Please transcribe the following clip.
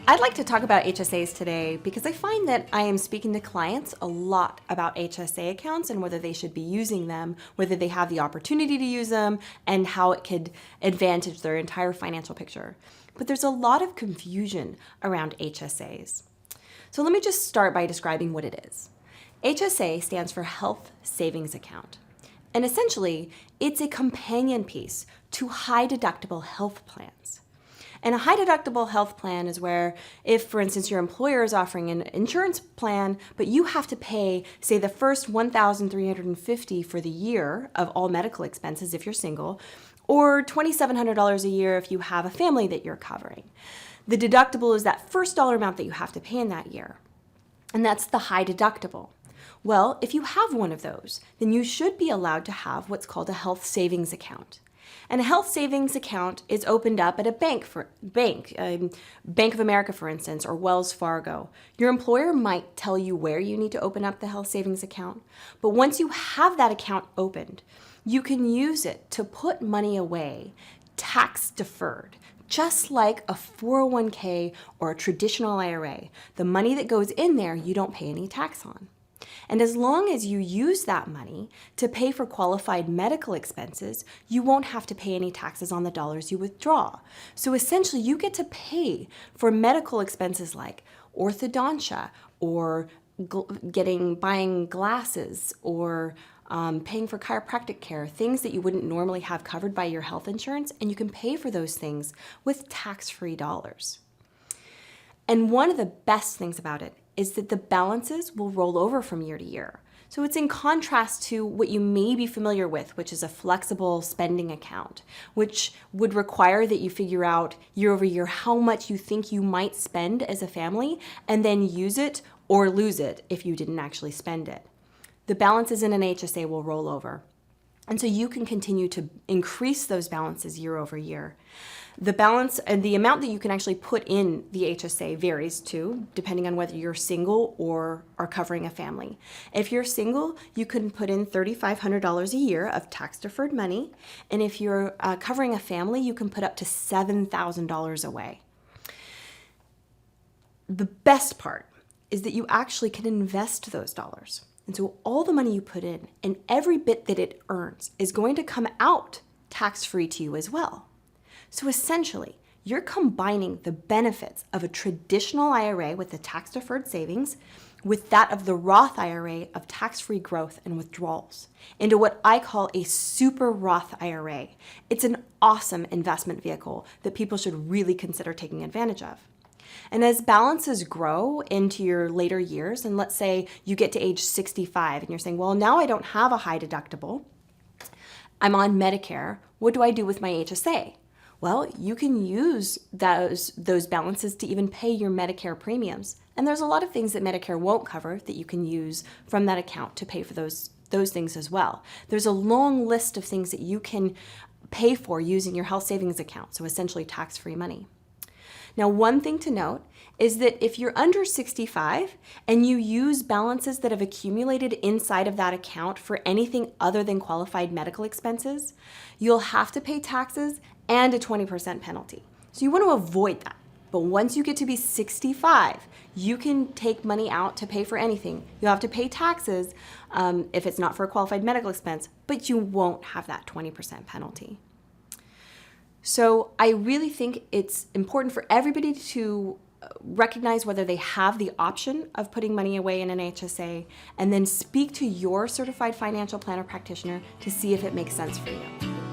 I'd like to talk about HSAs today because I find that I am speaking to clients a lot about HSA accounts and whether they should be using them, whether they have the opportunity to use them, and how it could advantage their entire financial picture. But there's a lot of confusion around HSAs. So let me just start by describing what it is. HSA stands for Health Savings Account. And essentially, it's a companion piece to high deductible health plans. And a high deductible health plan is where if, for instance, your employer is offering an insurance plan, but you have to pay, say, the first $1,350 for the year of all medical expenses if you're single, or $2,700 a year if you have a family that you're covering. The deductible is that first dollar amount that you have to pay in that year. And that's the high deductible. Well, if you have one of those, then you should be allowed to have what's called a health savings account. And a health savings account is opened up at a Bank of America, for instance, or Wells Fargo. Your employer might tell you where you need to open up the health savings account, but once you have that account opened, you can use it to put money away, tax deferred, just like a 401k or a traditional IRA. The money that goes in there, you don't pay any tax on. And as long as you use that money to pay for qualified medical expenses, you won't have to pay any taxes on the dollars you withdraw. So essentially, you get to pay for medical expenses like orthodontia or buying glasses or paying for chiropractic care, things that you wouldn't normally have covered by your health insurance, and you can pay for those things with tax-free dollars. And one of the best things about it is that the balances will roll over from year to year. So it's in contrast to what you may be familiar with, which is a flexible spending account, which would require that you figure out year over year how much you think you might spend as a family and then use it or lose it if you didn't actually spend it. The balances in an HSA will roll over. And so you can continue to increase those balances year over year. The balance and the amount that you can actually put in the HSA varies too, depending on whether you're single or are covering a family. If you're single, you can put in $3,500 a year of tax-deferred money. And if you're covering a family, you can put up to $7,000 away. The best part is that you actually can invest those dollars. And so all the money you put in and every bit that it earns is going to come out tax-free to you as well. So essentially, you're combining the benefits of a traditional IRA with the tax-deferred savings with that of the Roth IRA of tax-free growth and withdrawals into what I call a super Roth IRA. It's an awesome investment vehicle that people should really consider taking advantage of. And as balances grow into your later years, and let's say you get to age 65 and you're saying, well, now I don't have a high deductible, I'm on Medicare, what do I do with my HSA? Well, you can use those balances to even pay your Medicare premiums. And there's a lot of things that Medicare won't cover that you can use from that account to pay for those things as well. There's a long list of things that you can pay for using your health savings account, so essentially tax-free money. Now, one thing to note is that if you're under 65 and you use balances that have accumulated inside of that account for anything other than qualified medical expenses, you'll have to pay taxes and a 20% penalty. So you want to avoid that. But once you get to be 65, you can take money out to pay for anything. You'll have to pay taxes if it's not for a qualified medical expense, but you won't have that 20% penalty. So I really think it's important for everybody to recognize whether they have the option of putting money away in an HSA and then speak to your certified financial planner practitioner to see if it makes sense for you.